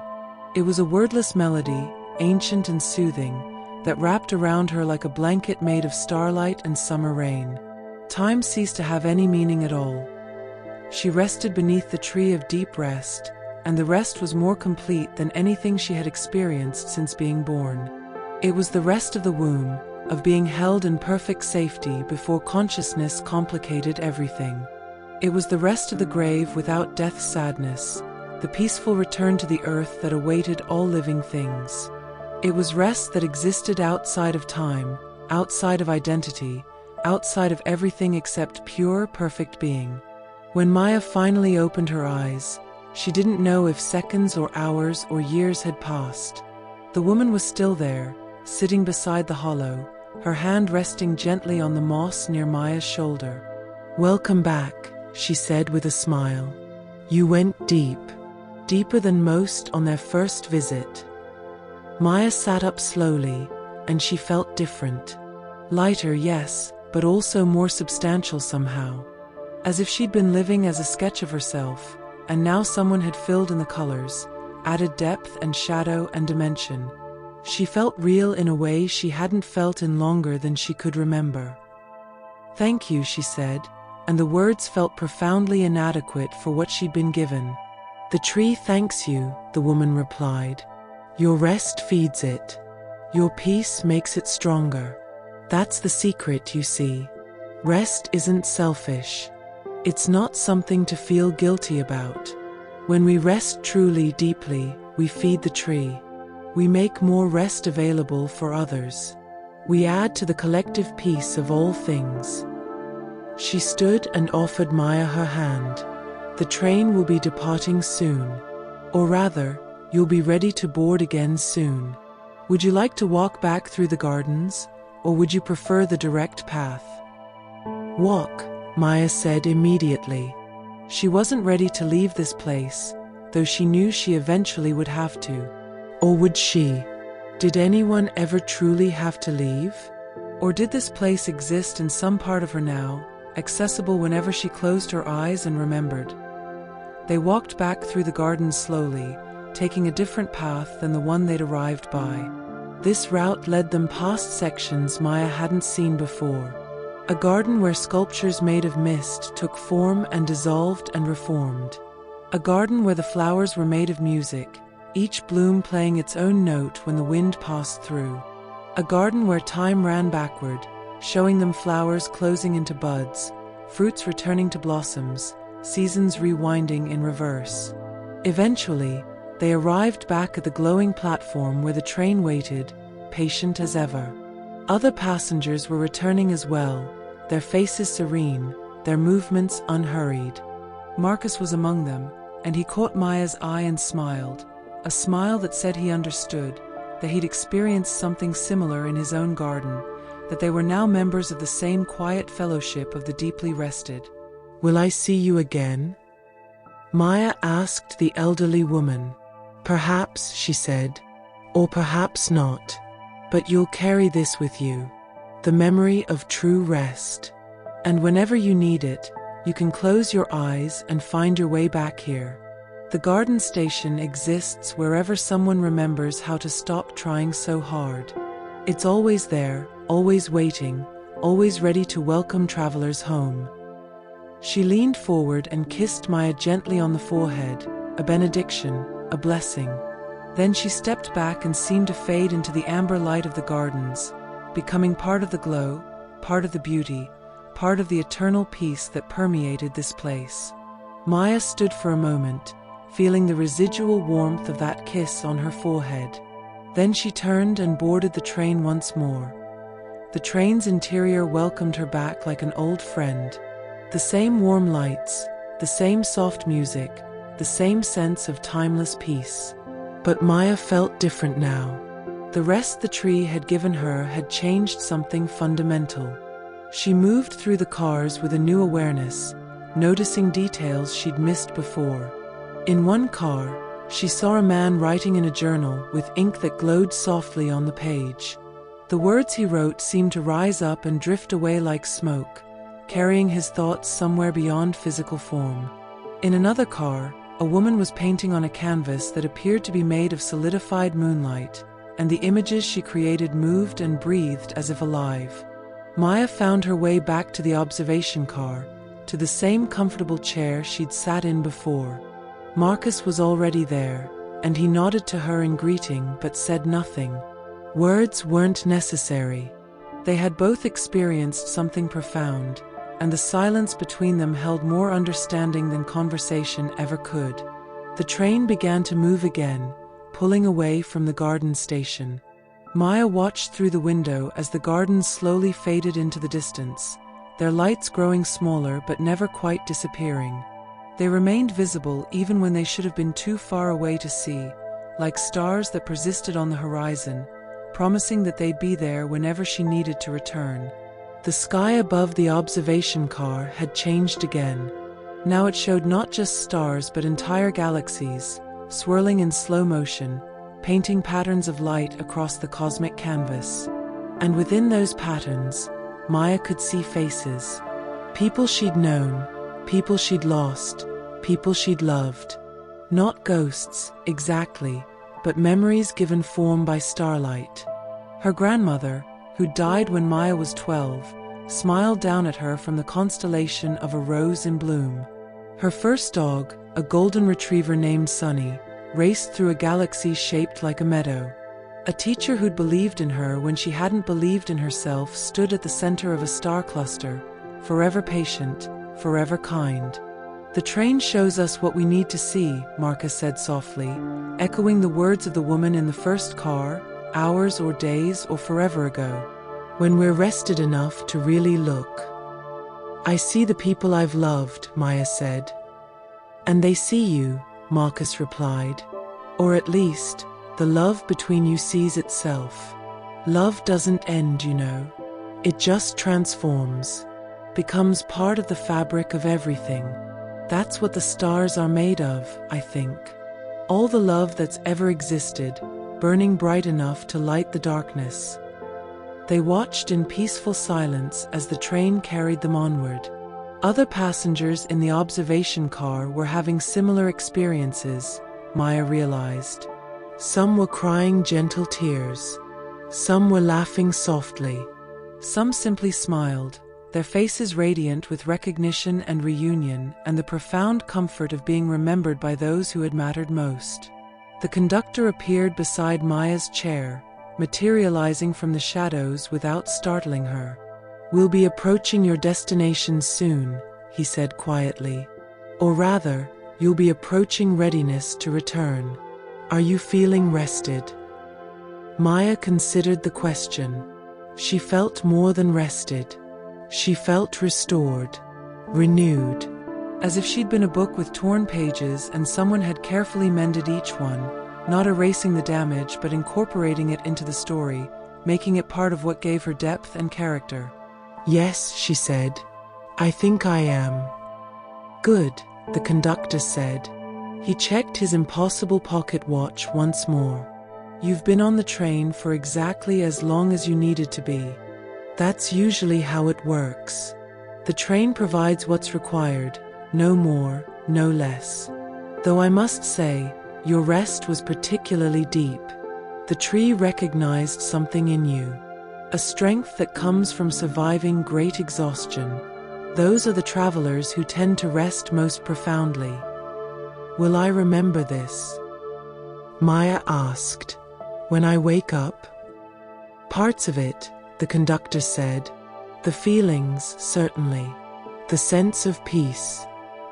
It was a wordless melody, ancient and soothing, that wrapped around her like a blanket made of starlight and summer rain. Time ceased to have any meaning at all. She rested beneath the tree of deep rest, and the rest was more complete than anything she had experienced since being born. It was the rest of the womb, of being held in perfect safety before consciousness complicated everything. It was the rest of the grave without death's sadness, the peaceful return to the earth that awaited all living things. It was rest that existed outside of time, outside of identity, outside of everything except pure, perfect being. When Maya finally opened her eyes, she didn't know if seconds or hours or years had passed. The woman was still there, sitting beside the hollow, her hand resting gently on the moss near Maya's shoulder. "Welcome back," she said with a smile. "You went deep, deeper than most on their first visit." Maya sat up slowly, and she felt different. Lighter, yes, but also more substantial somehow. As if she'd been living as a sketch of herself, and now someone had filled in the colors, added depth and shadow and dimension. She felt real in a way she hadn't felt in longer than she could remember. "Thank you," she said, and the words felt profoundly inadequate for what she'd been given. "The tree thanks you," the woman replied. "Your rest feeds it. Your peace makes it stronger. That's the secret, you see. Rest isn't selfish. It's not something to feel guilty about. When we rest truly, deeply, we feed the tree. We make more rest available for others. We add to the collective peace of all things." She stood and offered Maya her hand. "The train will be departing soon. Or rather, you'll be ready to board again soon. Would you like to walk back through the gardens, or would you prefer the direct path?" "Walk," Maya said immediately. She wasn't ready to leave this place, though she knew she eventually would have to. Or would she? Did anyone ever truly have to leave? Or did this place exist in some part of her now, accessible whenever she closed her eyes and remembered? They walked back through the garden slowly, taking a different path than the one they'd arrived by. This route led them past sections Maya hadn't seen before. A garden where sculptures made of mist took form and dissolved and reformed. A garden where the flowers were made of music, each bloom playing its own note when the wind passed through. A garden where time ran backward, showing them flowers closing into buds, fruits returning to blossoms, seasons rewinding in reverse. Eventually, they arrived back at the glowing platform where the train waited, patient as ever. Other passengers were returning as well, their faces serene, their movements unhurried. Marcus was among them, and he caught Maya's eye and smiled, a smile that said he understood, that he'd experienced something similar in his own garden, that they were now members of the same quiet fellowship of the deeply rested. "Will I see you again?" Maya asked the elderly woman. "Perhaps," she said, "or perhaps not. But you'll carry this with you, the memory of true rest. And whenever you need it, you can close your eyes and find your way back here." The garden station exists wherever someone remembers how to stop trying so hard. It's always there, always waiting, always ready to welcome travelers home. She leaned forward and kissed Maya gently on the forehead, a benediction, a blessing. Then she stepped back and seemed to fade into the amber light of the gardens, becoming part of the glow, part of the beauty, part of the eternal peace that permeated this place. Maya stood for a moment, feeling the residual warmth of that kiss on her forehead. Then she turned and boarded the train once more. The train's interior welcomed her back like an old friend. The same warm lights, the same soft music, the same sense of timeless peace. But Maya felt different now. The rest the tree had given her had changed something fundamental. She moved through the cars with a new awareness, noticing details she'd missed before. In one car, she saw a man writing in a journal with ink that glowed softly on the page. The words he wrote seemed to rise up and drift away like smoke, carrying his thoughts somewhere beyond physical form. In another car, a woman was painting on a canvas that appeared to be made of solidified moonlight, and the images she created moved and breathed as if alive. Maya found her way back to the observation car, to the same comfortable chair she'd sat in before. Marcus was already there, and he nodded to her in greeting but said nothing. Words weren't necessary. They had both experienced something profound, and the silence between them held more understanding than conversation ever could. The train began to move again, pulling away from the garden station. Maya watched through the window as the gardens slowly faded into the distance, their lights growing smaller but never quite disappearing. They remained visible even when they should have been too far away to see, like stars that persisted on the horizon, promising that they'd be there whenever she needed to return. The sky above the observation car had changed again. Now it showed not just stars but entire galaxies, swirling in slow motion, painting patterns of light across the cosmic canvas. And within those patterns, Maya could see faces. People she'd known, people she'd lost, people she'd loved. Not ghosts, exactly, but memories given form by starlight. Her grandmother, who died when Maya was 12, smiled down at her from the constellation of a rose in bloom. Her first dog, a golden retriever named Sunny, raced through a galaxy shaped like a meadow. A teacher who'd believed in her when she hadn't believed in herself stood at the center of a star cluster, forever patient, forever kind. "The train shows us what we need to see," Marcus said softly, echoing the words of the woman in the first car, hours or days or forever ago. "When we're rested enough to really look." "I see the people I've loved," Maya said. "And they see you," Marcus replied. "Or at least, the love between you sees itself. Love doesn't end, you know. It just transforms." becomes part of the fabric of everything. That's what the stars are made of, I think. All the love that's ever existed, burning bright enough to light the darkness. They watched in peaceful silence as the train carried them onward. Other passengers in the observation car were having similar experiences, Maya realized. Some were crying gentle tears. Some were laughing softly. Some simply smiled, their faces radiant with recognition and reunion and the profound comfort of being remembered by those who had mattered most. The conductor appeared beside Maya's chair, materializing from the shadows without startling her. "We'll be approaching your destination soon," he said quietly. "Or rather, you'll be approaching readiness to return. Are you feeling rested?" Maya considered the question. She felt more than rested. She felt restored, renewed, as if she'd been a book with torn pages and someone had carefully mended each one, not erasing the damage but incorporating it into the story, making it part of what gave her depth and character. "Yes," she said. "I think I am." "Good," the conductor said. He checked his impossible pocket watch once more. "You've been on the train for exactly as long as you needed to be. That's usually how it works. The train provides what's required, no more, no less. Though I must say, your rest was particularly deep. The tree recognized something in you. A strength that comes from surviving great exhaustion. Those are the travelers who tend to rest most profoundly." "Will I remember this?" Maya asked. "When I wake up?" "Parts of it," the conductor said. "The feelings, certainly. The sense of peace.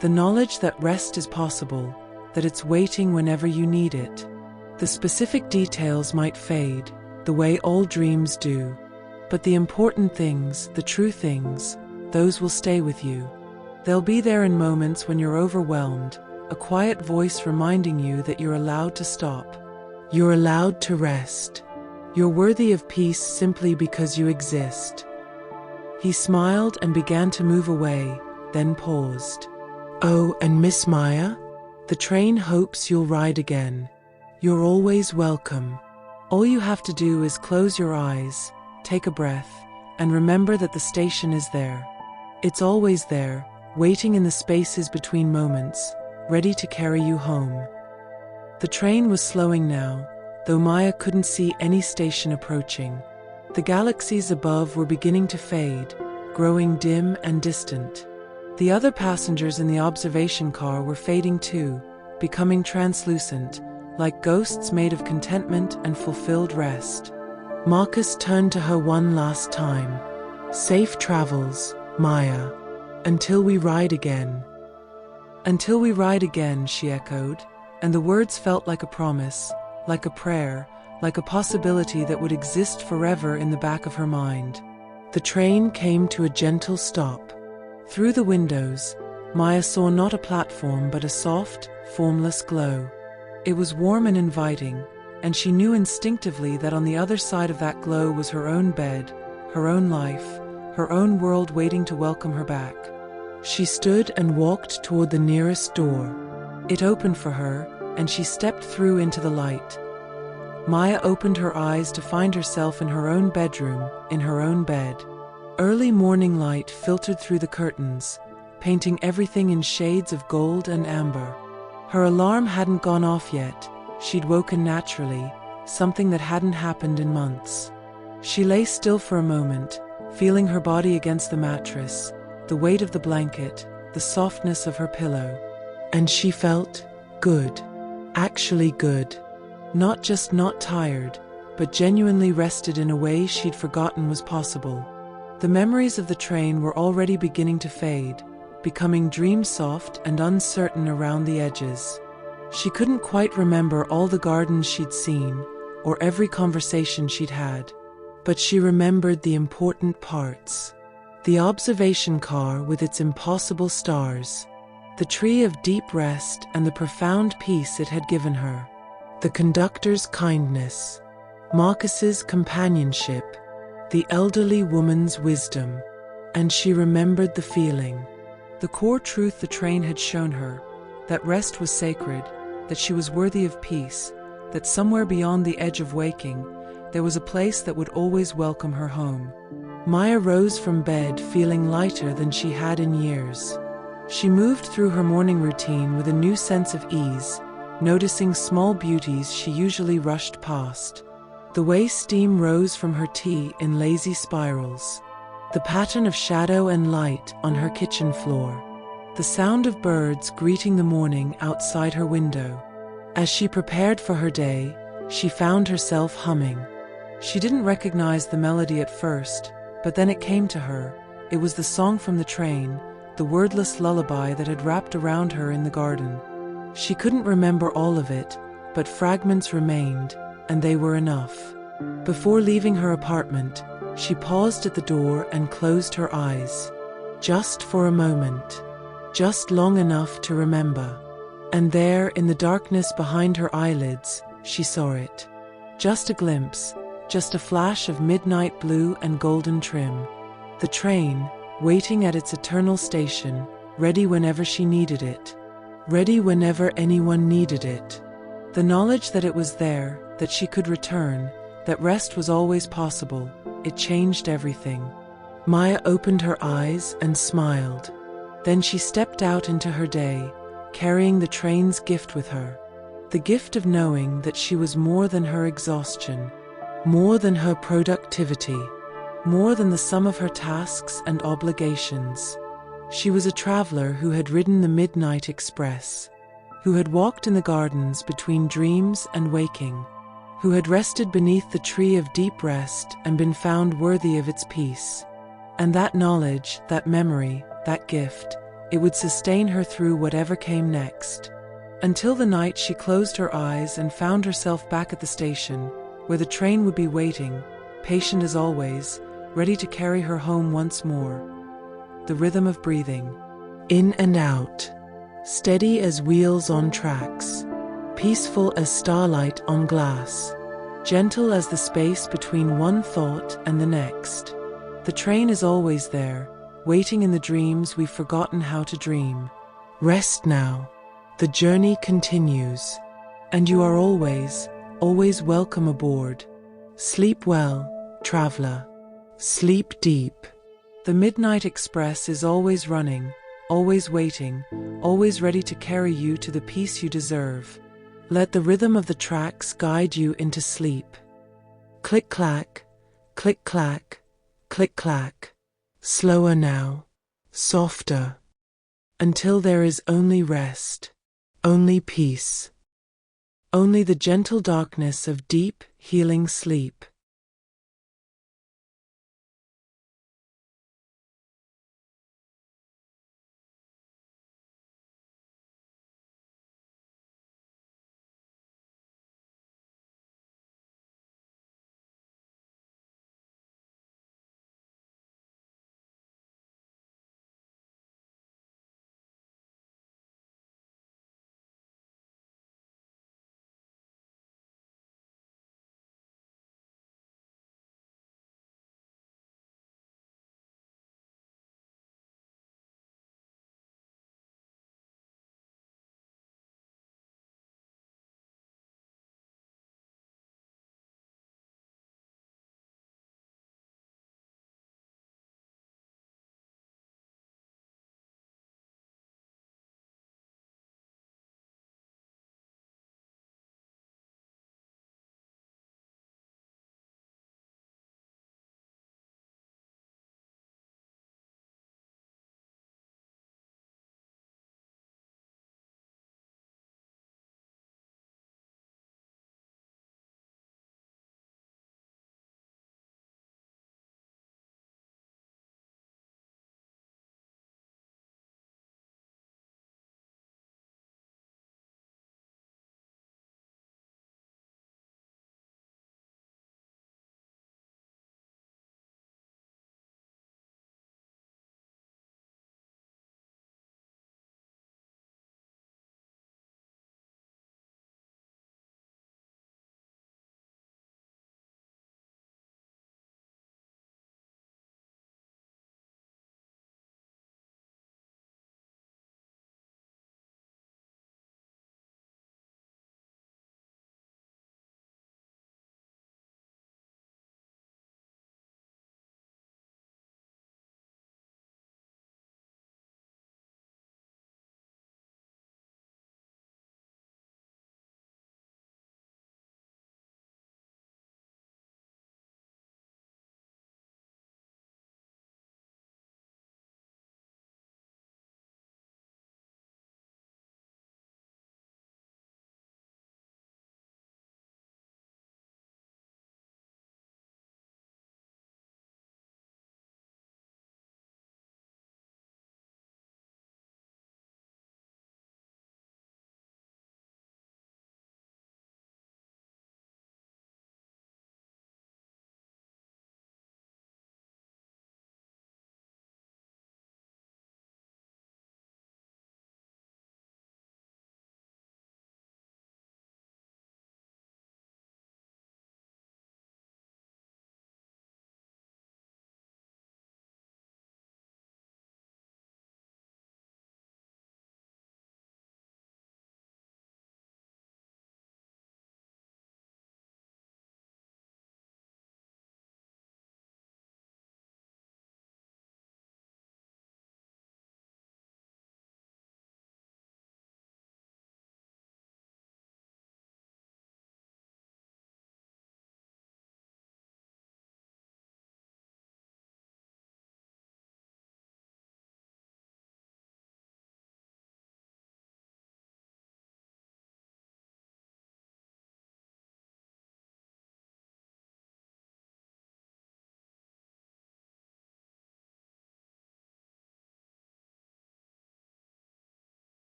The knowledge that rest is possible, that it's waiting whenever you need it. The specific details might fade, the way all dreams do. But the important things, the true things, those will stay with you. They'll be there in moments when you're overwhelmed, a quiet voice reminding you that you're allowed to stop. You're allowed to rest. You're worthy of peace simply because you exist." He smiled and began to move away, then paused. "Oh, and Miss Maya? The train hopes you'll ride again. You're always welcome. All you have to do is close your eyes, take a breath, and remember that the station is there. It's always there, waiting in the spaces between moments, ready to carry you home." The train was slowing now, though Maya couldn't see any station approaching. The galaxies above were beginning to fade, growing dim and distant. The other passengers in the observation car were fading too, becoming translucent, like ghosts made of contentment and fulfilled rest. Marcus turned to her one last time. "Safe travels, Maya. Until we ride again." "Until we ride again," she echoed, and the words felt like a promise, like a prayer, like a possibility that would exist forever in the back of her mind. The train came to a gentle stop. Through the windows, Maya saw not a platform but a soft, formless glow. It was warm and inviting, and she knew instinctively that on the other side of that glow was her own bed, her own life, her own world waiting to welcome her back. She stood and walked toward the nearest door. It opened for her, and she stepped through into the light. Maya opened her eyes to find herself in her own bedroom, in her own bed. Early morning light filtered through the curtains, painting everything in shades of gold and amber. Her alarm hadn't gone off yet. She'd woken naturally, something that hadn't happened in months. She lay still for a moment, feeling her body against the mattress, the weight of the blanket, the softness of her pillow. And she felt good. Actually good. Not just not tired, but genuinely rested in a way she'd forgotten was possible. The memories of the train were already beginning to fade, becoming dream-soft and uncertain around the edges. She couldn't quite remember all the gardens she'd seen, or every conversation she'd had. But she remembered the important parts. The observation car with its impossible stars. The tree of deep rest and the profound peace it had given her. The conductor's kindness. Marcus's companionship. The elderly woman's wisdom. and she remembered the feeling. The core truth the train had shown her, that rest was sacred, that she was worthy of peace, that somewhere beyond the edge of waking, there was a place that would always welcome her home. Maya rose from bed feeling lighter than she had in years. She moved through her morning routine with a new sense of ease, noticing small beauties she usually rushed past. The way steam rose from her tea in lazy spirals, the pattern of shadow and light on her kitchen floor, the sound of birds greeting the morning outside her window. As she prepared for her day, she found herself humming. She didn't recognize the melody at first, but then it came to her. It was the song from the train, the wordless lullaby that had wrapped around her in the garden. She couldn't remember all of it, but fragments remained, and they were enough. Before leaving her apartment, she paused at the door and closed her eyes. Just for a moment. Just long enough to remember. And there, in the darkness behind her eyelids, she saw it. Just a glimpse, just a flash of midnight blue and golden trim. The train, waiting at its eternal station, ready whenever she needed it. Ready whenever anyone needed it. The knowledge that it was there, that she could return, that rest was always possible, it changed everything. Maya opened her eyes and smiled. Then she stepped out into her day, carrying the train's gift with her. The gift of knowing that she was more than her exhaustion, more than her productivity, more than the sum of her tasks and obligations. She was a traveler who had ridden the Midnight Express, who had walked in the gardens between dreams and waking, who had rested beneath the tree of deep rest and been found worthy of its peace. And that knowledge, that memory, that gift, it would sustain her through whatever came next. Until the night she closed her eyes and found herself back at the station, where the train would be waiting, patient as always, ready to carry her home once more. The rhythm of breathing, in and out, steady as wheels on tracks, peaceful as starlight on glass, gentle as the space between one thought and the next. The train is always there, waiting in the dreams we've forgotten how to dream. Rest now. The journey continues, and you are always, always welcome aboard. Sleep well, traveler. Sleep deep. The Midnight Express is always running, always waiting, always ready to carry you to the peace you deserve. Let the rhythm of the tracks guide you into sleep. Click-clack, click-clack, click-clack. Slower now, softer, until there is only rest, only peace, only the gentle darkness of deep, healing sleep.